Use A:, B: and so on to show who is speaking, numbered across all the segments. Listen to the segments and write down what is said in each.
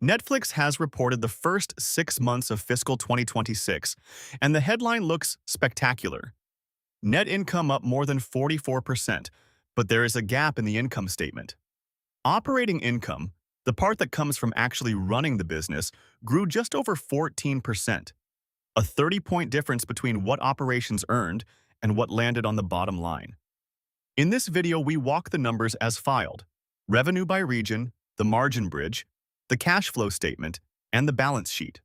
A: Netflix has reported the first 6 months of fiscal 2026, and the headline looks spectacular. Net income up more than 44%, but there is a gap in the income statement. Operating income, the part that comes from actually running the business, grew just over 14%, a 30-point difference between what operations earned and what landed on the bottom line. In this video, we walk the numbers as filed: revenue by region, the margin bridge, the cash flow statement, and the balance sheet.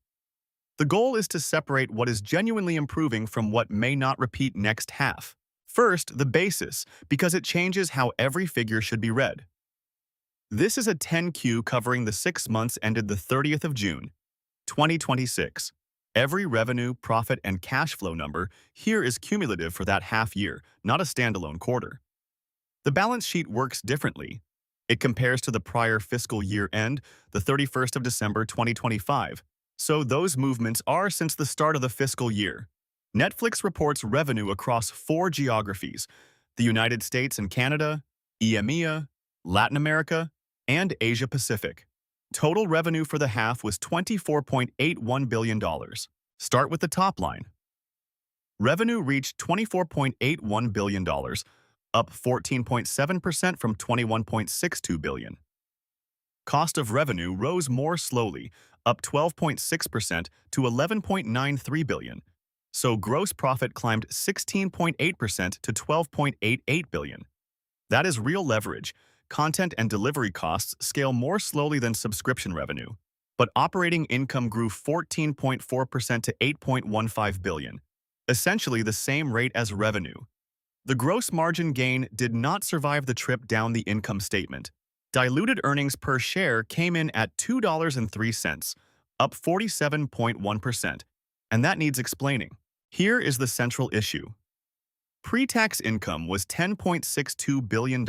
A: The goal is to separate what is genuinely improving from what may not repeat next half. First, the basis, because it changes how every figure should be read. This is a 10Q covering the 6 months ended the 30th of June, 2026. Every revenue, profit, and cash flow number here is cumulative for that half year, not a standalone quarter. The balance sheet works differently. It compares to the prior fiscal year end, the 31st of December 2025, so those movements are since the start of the fiscal year. Netflix reports revenue across 4 geographies: the United States and Canada, EMEA, Latin America, and Asia Pacific. Total revenue for the half was $24.81 billion. Start with the top line. Revenue reached $24.81 billion, up 14.7% from $21.62 billion. Cost of revenue rose more slowly, up 12.6% to $11.93 billion, so gross profit climbed 16.8% to $12.88 billion. That is real leverage. Content and delivery costs scale more slowly than subscription revenue, but operating income grew 14.4% to $8.15 billion, essentially the same rate as revenue. The gross margin gain did not survive the trip down the income statement. Diluted earnings per share came in at $2.03, up 47.1%, and that needs explaining. Here is the central issue. Pre-tax income was $10.62 billion,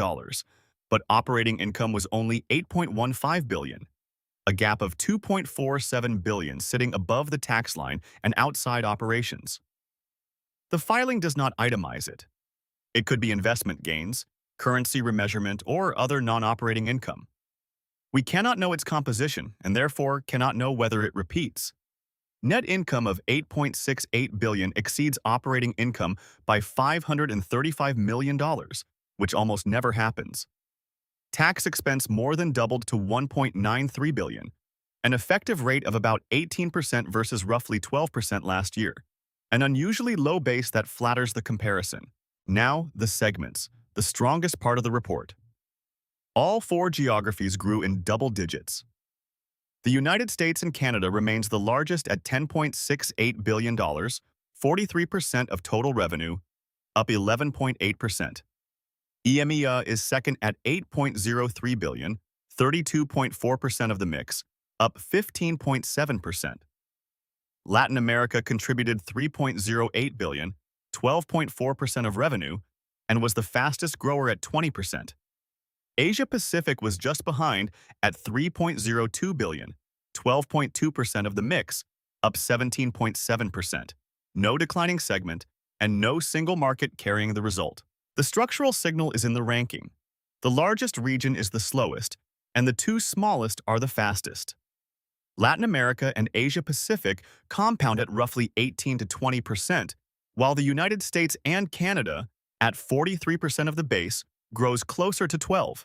A: but operating income was only $8.15 billion, a gap of $2.47 billion sitting above the tax line and outside operations. The filing does not itemize it. It could be investment gains, currency remeasurement, or other non-operating income. We cannot know its composition and therefore cannot know whether it repeats. Net income of $8.68 billion exceeds operating income by $535 million, which almost never happens. Tax expense more than doubled to $1.93 billion, an effective rate of about 18% versus roughly 12% last year, an unusually low base that flatters the comparison. Now, the segments, the strongest part of the report. All 4 geographies grew in double digits. The United States and Canada remains the largest at $10.68 billion, 43% of total revenue, up 11.8%. EMEA is second at $8.03 billion, 32.4% of the mix, up 15.7%. Latin America contributed $3.08 billion, 12.4% of revenue, and was the fastest grower at 20%. Asia Pacific was just behind at $3.02 billion, 12.2% of the mix, up 17.7%. No declining segment, and no single market carrying the result. The structural signal is in the ranking. The largest region is the slowest, and the 2 smallest are the fastest. Latin America and Asia Pacific compound at roughly 18 to 20%, while the United States and Canada, at 43% of the base, grows closer to 12%.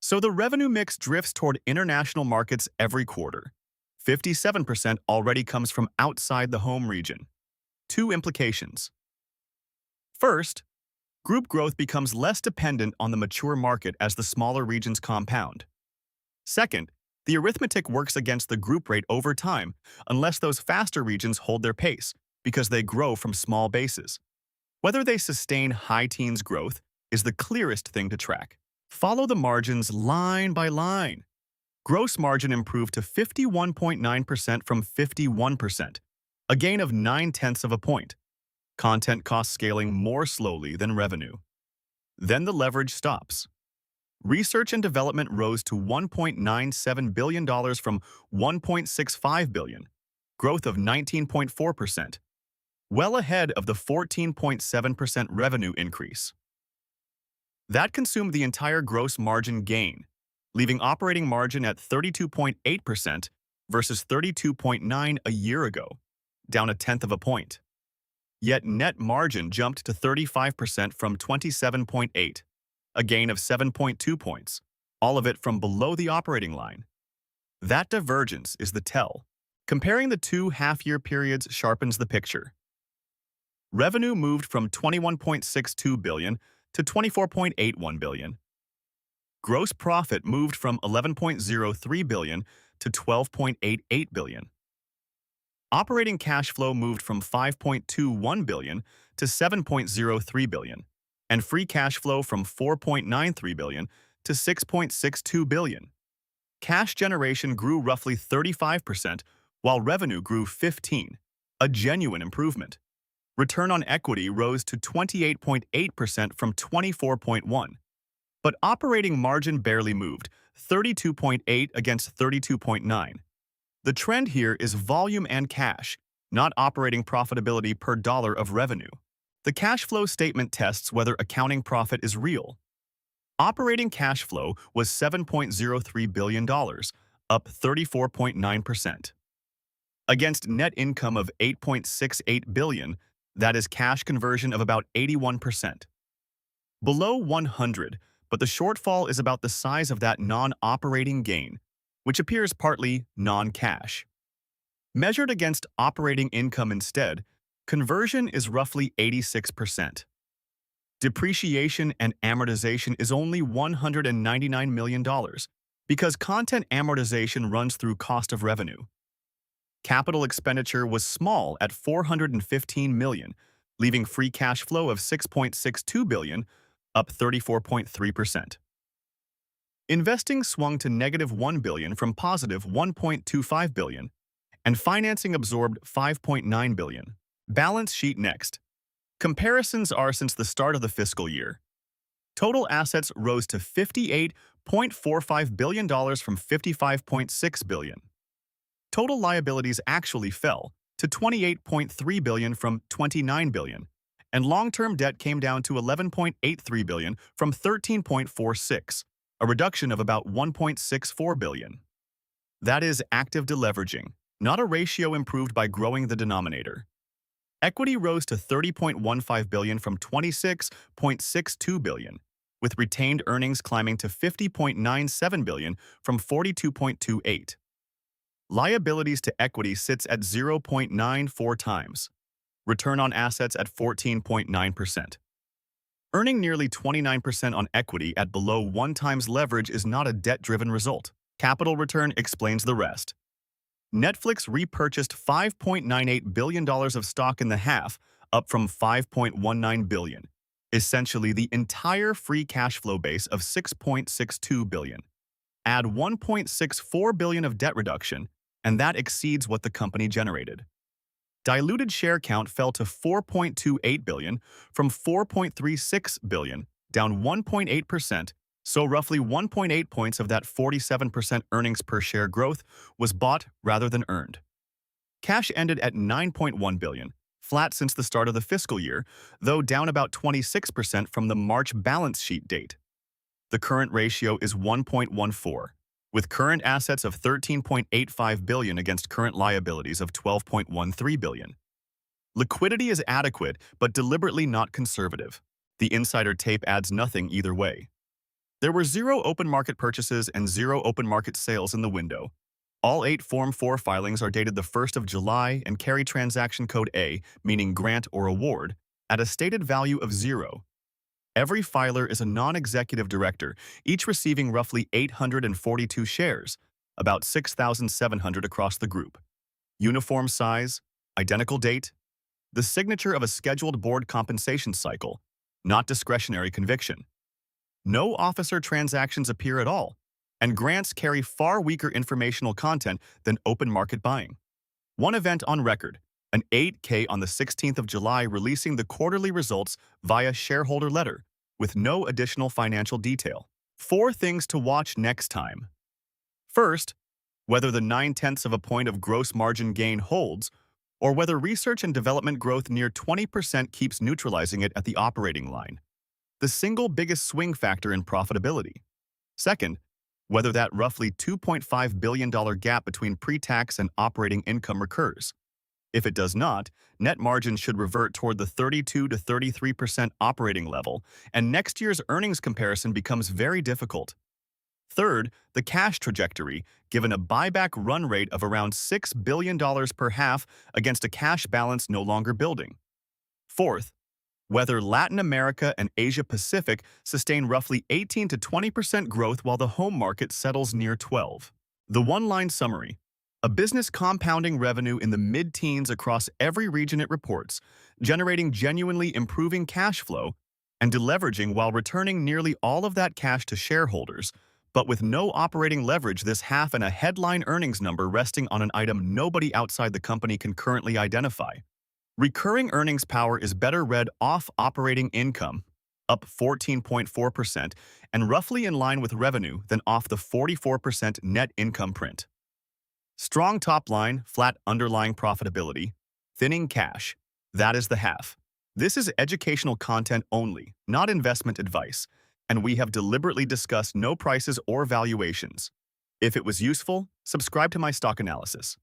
A: So the revenue mix drifts toward international markets every quarter. 57% already comes from outside the home region. 2 implications. First, group growth becomes less dependent on the mature market as the smaller regions compound. Second, the arithmetic works against the group rate over time unless those faster regions hold their pace because they grow from small bases. Whether they sustain high teens growth is the clearest thing to track. Follow the margins line by line. Gross margin improved to 51.9% from 51%, a gain of 0.9 of a point. Content cost scaling more slowly than revenue. Then the leverage stops. Research and development rose to $1.97 billion from $1.65 billion, growth of 19.4%, well ahead of the 14.7% revenue increase. That consumed the entire gross margin gain. leaving operating margin at 32.8% versus 32.9% a year ago, down a tenth of a point. Yet net margin jumped to 35% from 27.8%, a gain of 7.2 points, all of it from below the operating line. That divergence is the tell. Comparing the two half-year periods sharpens the picture. Revenue moved from $21.62 billion to $24.81 billion. Gross profit moved from $11.03 billion to $12.88 billion. Operating cash flow moved from $5.21 billion to $7.03 billion, and free cash flow from $4.93 billion to $6.62 billion. Cash generation grew roughly 35%, while revenue grew 15%, a genuine improvement. Return on equity rose to 28.8% from 24.1%. But operating margin barely moved, 32.8% against 32.9%. The trend here is volume and cash, not operating profitability per dollar of revenue. The cash flow statement tests whether accounting profit is real. Operating cash flow was $7.03 billion, up 34.9%. Against net income of $8.68 billion, that is cash conversion of about 81%. Below 100, but the shortfall is about the size of that non-operating gain, which appears partly non-cash. Measured against operating income instead, conversion is roughly 86%. Depreciation and amortization is only $199 million because content amortization runs through cost of revenue. Capital expenditure was small at $415 million, leaving free cash flow of $6.62 billion, up 34.3%. Investing swung to negative $1 billion from positive $1.25 billion, and financing absorbed $5.9 billion. Balance sheet next. Comparisons are since the start of the fiscal year. Total assets rose to $58.45 billion from $55.6 billion. Total liabilities actually fell to $28.3 billion from $29 billion, and long-term debt came down to $11.83 billion from $13.46, a reduction of about $1.64 billion. That is active deleveraging, not a ratio improved by growing the denominator. Equity rose to $30.15 billion from $26.62 billion, with retained earnings climbing to $50.97 billion from $42.28. Liabilities to equity sits at 0.94 times. Return on assets at 14.9%. Earning nearly 29% on equity at below 1 times leverage is not a debt-driven result. Capital return explains the rest. Netflix repurchased $5.98 billion of stock in the half, up from $5.19 billion, essentially the entire free cash flow base of $6.62 billion. Add $1.64 billion of debt reduction, and that exceeds what the company generated. Diluted share count fell to 4.28 billion from 4.36 billion, down 1.8%, so roughly 1.8 points of that 47% earnings per share growth was bought rather than earned. Cash ended at $9.1 billion, flat since the start of the fiscal year, though down about 26% from the March balance sheet date. The current ratio is 1.14. With current assets of $13.85 billion against current liabilities of $12.13 billion. Liquidity is adequate, but deliberately not conservative. The insider tape adds nothing either way. There were 0 open market purchases and 0 open market sales in the window. All 8 Form 4 filings are dated the 1st of July and carry transaction code A, meaning grant or award, at a stated value of 0. Every filer is a non-executive director, each receiving roughly 842 shares, about 6,700 across the group. Uniform size, identical date, the signature of a scheduled board compensation cycle, not discretionary conviction. No officer transactions appear at all, and grants carry far weaker informational content than open market buying. One event on record, an 8K on the 16th of July releasing the quarterly results via shareholder letter, with no additional financial detail. 4 things to watch next time. First, whether the 0.9 of a point of gross margin gain holds, or whether research and development growth near 20% keeps neutralizing it at the operating line, the single biggest swing factor in profitability. Second, whether that roughly $2.5 billion gap between pre-tax and operating income recurs. If it does not, net margin should revert toward the 32 to 33% operating level, and next year's earnings comparison becomes very difficult. Third, the cash trajectory, given a buyback run rate of around $6 billion per half against a cash balance no longer building. Fourth, whether Latin America and Asia Pacific sustain roughly 18 to 20% growth while the home market settles near 12. The one-line summary: a business compounding revenue in the mid-teens across every region it reports, generating genuinely improving cash flow, and deleveraging while returning nearly all of that cash to shareholders, but with no operating leverage this half and a headline earnings number resting on an item nobody outside the company can currently identify. Recurring earnings power is better read off operating income, up 14.4%, and roughly in line with revenue than off the 44% net income print. Strong top line, flat underlying profitability, thinning cash. That is the half. This is educational content only, not investment advice, and we have deliberately discussed no prices or valuations. If it was useful, subscribe to my stock analysis.